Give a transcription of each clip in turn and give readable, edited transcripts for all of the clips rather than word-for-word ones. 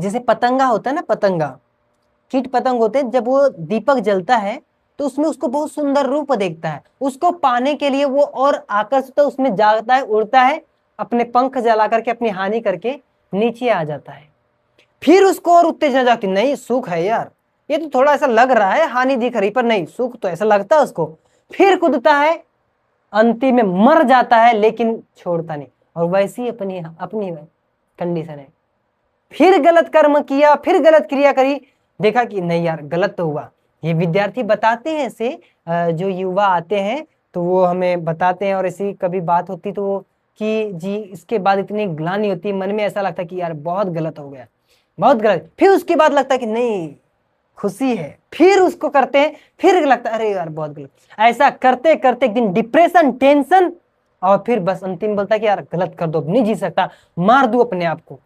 जैसे पतंगा होता है ना, पतंगा, कीट पतंग होते हैं, जब वो दीपक जलता है तो उसमें उसको बहुत सुंदर रूप देखता है, उसको पाने के लिए वो और आकर्षित उसमें जागता है, उड़ता है, अपने पंख जला करके अपनी हानि करके नीचे आ जाता है। फिर उसको और उत्तेजना जाती, नहीं सुख है यार, ये तो थोड़ा ऐसा लग रहा है, हानि दिख रही पर नहीं, सुख तो ऐसा लगता है उसको। फिर कूदता है, अंतिम में मर जाता है लेकिन छोड़ता नहीं। और वैसी अपनी अपनी कंडीशन है। फिर गलत कर्म किया, फिर गलत क्रिया करी, देखा कि नहीं यार गलत तो हुआ। ये विद्यार्थी बताते हैं ऐसे, जो युवा आते हैं तो वो हमें बताते हैं, और ऐसी कभी बात होती तो वो कि जी इसके बाद इतनी ग्लानि होती है, मन में ऐसा लगता है कि यार बहुत गलत हो गया, बहुत गलत। फिर उसके बाद लगता है कि नहीं खुशी है, फिर उसको करते हैं, फिर लगता है अरे यार बहुत गलत। ऐसा करते करते एक दिन डिप्रेशन, टेंशन, और फिर बस अंतिम बोलता है कि यार गलत कर दो, नहीं जी सकता, मार दो अपने आप को।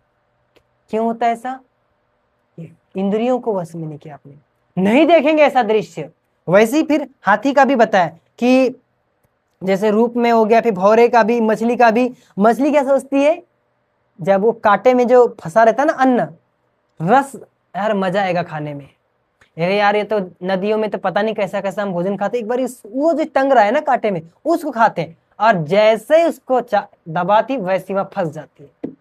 क्यों होता है ऐसा? इंद्रियों को वश में नहीं किया आपने, नहीं देखेंगे ऐसा दृश्य। वैसे ही फिर हाथी का भी बताया कि जैसे रूप में हो गया, फिर भौरे का भी, मछली का भी। मछली क्या सोचती है, जब वो कांटे में जो फंसा रहता है ना अन्न, रस, यार मजा आएगा खाने में, अरे यार ये तो नदियों में तो पता नहीं कैसा कैसा हम भोजन खाते, एक बार वो जो टंग रहा है ना कांटे में उसको खाते हैं, और जैसे ही उसको दबाती वैसी वहां फंस जाती है।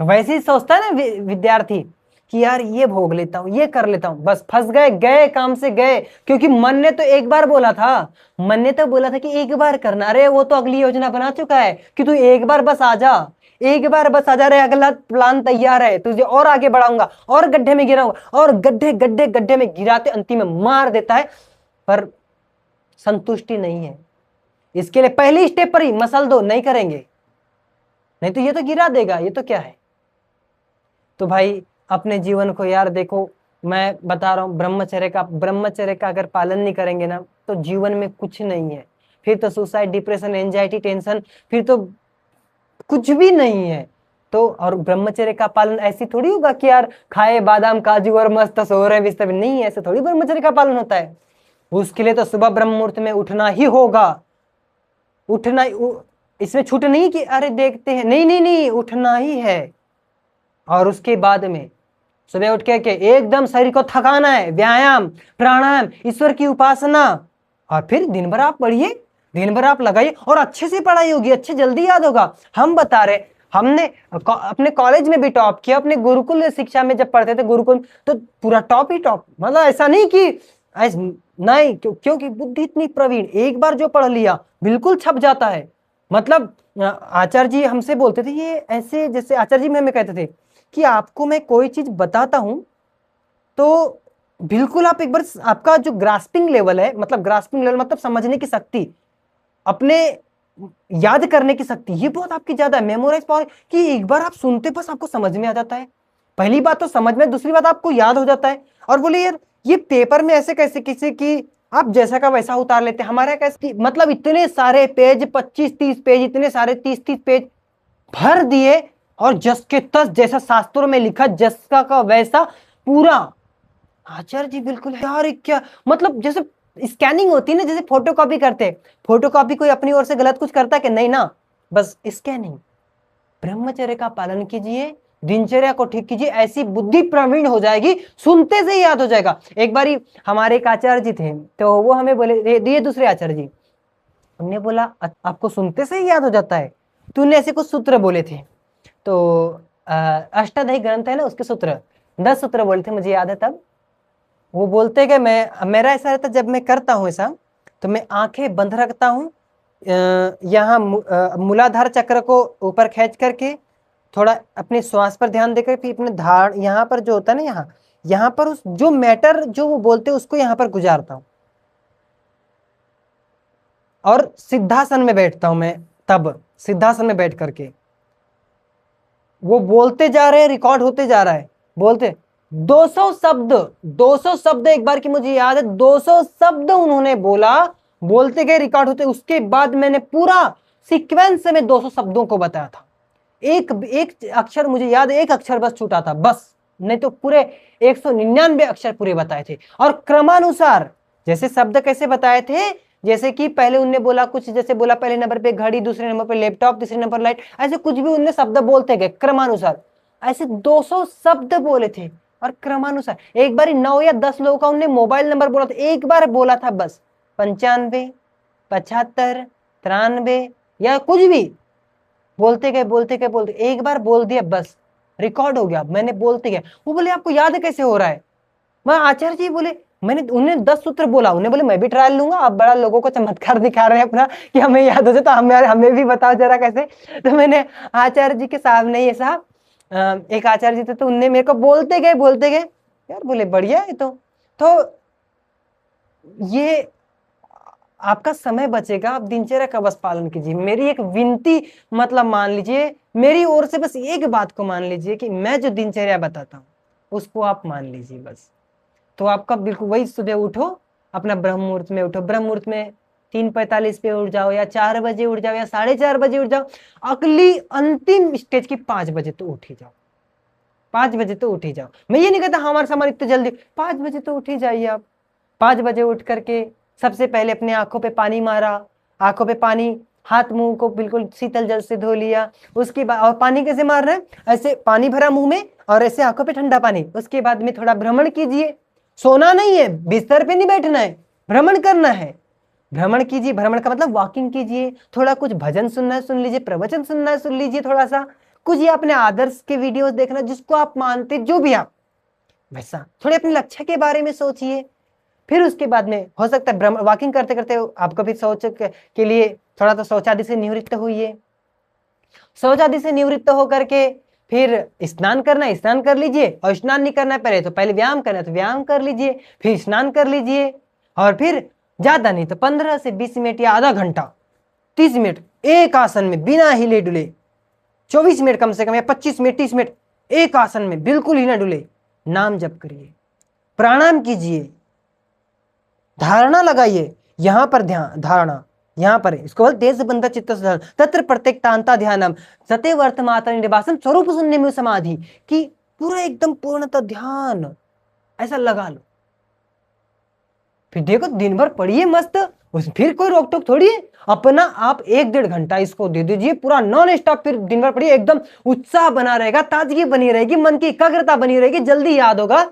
तो वैसे ही सोचता है ना विद्यार्थी कि यार ये भोग लेता हूं, ये कर लेता हूं, बस फंस गए, गए काम से गए। क्योंकि मन ने तो एक बार बोला था, मन ने तो बोला था कि एक बार करना, अरे वो तो अगली योजना बना चुका है कि तू एक बार बस आ जा, एक बार बस आ जा रे, अगला प्लान तैयार है, तुझे और आगे बढ़ाऊंगा, और गड्ढे में गिराऊंगा, और गड्ढे गड्ढे गड्ढे में गिराते अंतिम में मार देता है। पर संतुष्टि नहीं है, इसके लिए पहली स्टेप पर ही मसल दो, नहीं करेंगे, नहीं तो ये तो गिरा देगा, ये तो क्या है। तो भाई अपने जीवन को यार देखो, मैं बता रहा हूं, ब्रह्मचर्य का अगर पालन नहीं करेंगे ना तो जीवन में कुछ नहीं है, फिर तो सुसाइड, डिप्रेशन, एंजाइटी, टेंशन, फिर तो कुछ भी नहीं है। तो और ब्रह्मचर्य का पालन ऐसी थोड़ी होगा कि यार खाए बादाम काजू और मस्त सो रहे बिस्तर में, नहीं, ऐसे थोड़ी ब्रह्मचर्य का पालन होता है। उसके लिए तो सुबह ब्रह्म मुहूर्त में उठना ही होगा, उठना, इसमें छूट नहीं कि अरे देखते हैं, नहीं नहीं नहीं, उठना ही है। और उसके बाद में सुबह उठ के एकदम शरीर को थकाना है, व्यायाम, प्राणायाम, ईश्वर की उपासना, और फिर दिन भर आप पढ़िए, दिन भर आप लगाइए, और अच्छे से पढ़ाई होगी, अच्छे जल्दी याद होगा। हम बता रहे, हमने अपने कॉलेज में भी टॉप किया, अपने गुरुकुल शिक्षा में जब पढ़ते थे गुरुकुल, तो पूरा टॉप ही टॉप, मतलब ऐसा नहीं कि नहीं, क्योंकि बुद्धि इतनी प्रवीण, एक बार जो पढ़ लिया बिल्कुल छप जाता है। मतलब आचार्य जी हमसे बोलते थे ये ऐसे, जैसे आचार्य जी में हमें कहते थे कि आपको मैं कोई चीज बताता हूं तो बिल्कुल आप एक बार, आपका जो ग्रास्पिंग लेवल है, मतलब ग्रास्पिंग लेवल मतलब समझने की शक्ति, अपने याद करने की शक्ति, ये बहुत आपकी ज्यादा है, मेमोराइज पावर, कि एक बार आप सुनते बस आपको समझ में आ जाता है। पहली बात तो समझ में, दूसरी बात आपको याद हो जाता है। और बोले यार ये पेपर में ऐसे कैसे किसी की आप जैसा का वैसा उतार लेते हैं, हमारा कैसे, मतलब इतने सारे पेज, 25-30 पेज, इतने सारे 30-30 पेज भर दिए, और जस के तस, जैसा शास्त्रों में लिखा जस का वैसा पूरा। आचार्य जी बिल्कुल यार क्या, मतलब जैसे स्कैनिंग होती है ना, जैसे फोटोकॉपी करते, फोटोकॉपी कोई अपनी ओर से गलत कुछ करता है कि नहीं ना, बस स्कैनिंग। ब्रह्मचर्य का पालन कीजिए, दिनचर्या को ठीक कीजिए, ऐसी बुद्धि प्रवीण हो जाएगी, सुनते से ही याद हो जाएगा। एक बारी हमारे एक आचार्य जी थे, तो वो हमें बोले, ये दूसरे आचार्य जी, हमने बोला आपको सुनते से ही याद हो जाता है? तो उन्होंने ऐसे कुछ सूत्र बोले थे, तो अष्टाध्यायी ग्रंथ है ना, उसके सूत्र 10 सूत्र बोले थे, मुझे याद है तब। वो बोलते कि मेरा ऐसा रहता, जब मैं करता हूँ ऐसा तो मैं आंखें बंद रखता हूँ, यहाँ मूलाधार चक्र को ऊपर खींच करके थोड़ा अपने श्वास पर ध्यान देकर, फिर अपने धार यहाँ पर जो होता है ना, यहाँ पर उस जो मैटर जो वो बोलते हैं उसको यहाँ पर गुजारता हूँ, और सिद्धासन में बैठता हूं मैं। तब सिद्धासन में बैठ करके वो बोलते जा रहे हैं, रिकॉर्ड होते जा रहा है, बोलते 200 शब्द, 200 शब्द एक बार की मुझे याद है, 200 शब्द उन्होंने बोला, बोलते गए, रिकॉर्ड होते। उसके बाद मैंने पूरा सीक्वेंस में 200 शब्दों को बताया था। एक अक्षर मुझे याद है, एक अक्षर बस छूटा था बस, नहीं तो पूरे 199 अक्षर पूरे बताए थे। और क्रमानुसार, जैसे शब्द कैसे बताए थे, जैसे कि पहले उनने बोला कुछ, जैसे बोला पहले नंबर पे घड़ी, दूसरे नंबर पे लैपटॉप, तीसरे नंबर लाइट, ऐसे कुछ भी उनने शब्द बोलते गए क्रमानुसार। ऐसे 200 शब्द बोले थे और क्रमानुसार। एक बार 9 या 10 लोगों का उन्होंने मोबाइल नंबर बोला था, एक बार बोला था बस, 95, 75, 93 या कुछ भी बोलते गए बोलते गए बोलते, एक बार बोल दिया बस, रिकॉर्ड हो गया, मैंने बोलते गया। वो बोले आपको याद कैसे हो रहा है? मैं आचार्य जी बोले, मैंने उन्हें 10 सूत्र बोला, उन्हें बोले मैं भी ट्रायल लूंगा, आप बड़ा लोगों को चमत्कार दिखा रहे हैं अपना कि हमें याद हो जाए, तो हमें भी बताओ जरा कैसे। तो मैंने आचार्य जी के सामने, ये साहब एक आचार्य जी थे, तो उनने मेरे को बोलते गए यार, बोले बढ़िया है। तो ये आपका समय बचेगा, आप दिनचर्या का बस पालन कीजिए। मेरी एक विनती, मतलब मान लीजिए मेरी ओर से बस एक बात को मान लीजिए कि मैं जो दिनचर्या बताता हूँ उसको आप मान लीजिए बस। तो आपका बिल्कुल वही, सुबह उठो, अपना ब्रह्म मुहूर्त में उठो, ब्रह्म मुहूर्त में 3:45 पे उठ जाओ, या 4 बजे उठ जाओ, या 4:30 बजे उठ जाओ। अगली अंतिम स्टेज की 5 बजे तो उठ ही जाओ, 5 बजे तो उठ ही जाओ। मैं ये नहीं कहता हमारे सामान इतने जल्दी, 5 बजे तो उठ ही जाइए आप। 5 बजे उठ करके सबसे पहले अपने आंखों पे पानी मारा, आंखों पे पानी, हाथ मुंह को बिल्कुल शीतल जल से धो लिया। उसके बाद, और पानी कैसे मारना है, ऐसे पानी भरा मुंह में और ऐसे आंखों पे ठंडा पानी। उसके बाद में थोड़ा भ्रमण कीजिए, सोना नहीं है, बिस्तर पे नहीं बैठना है, भ्रमण करना है। भ्रमण कीजिए, भ्रमण का मतलब वॉकिंग कीजिए, थोड़ा कुछ भजन सुनना है सुन लीजिए, प्रवचन सुनना है सुन लीजिए, थोड़ा सा कुछ ये अपने आदर्श के वीडियोस देखना, जिसको आप मानते, जो भी आप वैसा, थोड़े अपने लक्ष्य के बारे में सोचिए। फिर उसके बाद में हो सकता है वॉकिंग करते करते आपको भी शौच के लिए थोड़ा तो शौचादि से निवृत्त होइए। शौचादि से निवृत्त होकर के फिर स्नान करना है, स्नान कर लीजिए, और स्नान नहीं करना है पहले तो पहले व्यायाम करना है तो व्यायाम कर लीजिए, फिर स्नान कर लीजिए, और फिर ज्यादा नहीं तो 15 से 20 मिनट या आधा घंटा, 30 मिनट एक आसन में बिना हिले डुले, 24 मिनट कम से कम, या 25 मिनट 30 मिनट एक आसन में बिल्कुल ही ना डुले नाम जप करिए, प्राणायाम कीजिए, धारणा लगाइए, यहां पर ध्यान, धारणा यहां पर है, इसको बोल तेज बंधा चित्त तत्र प्रत्येक तांता ध्यानम सतैव वर्तमाता निवासम स्वरूप शून्य में समाधि, कि पूरा एकदम पूर्णतः ध्यान ऐसा लगा लो। फिर देखो दिन भर पढ़िए मस्त, फिर कोई रोक टोक थोड़ी है। अपना आप 1-1.5 घंटा इसको दे दीजिए पूरा नॉन स्टॉप, फिर दिन भर पढ़िए, एकदम उत्साह बना रहेगा, ताजगी बनी रहेगी, मन की एकाग्रता बनी रहेगी, जल्दी याद होगा।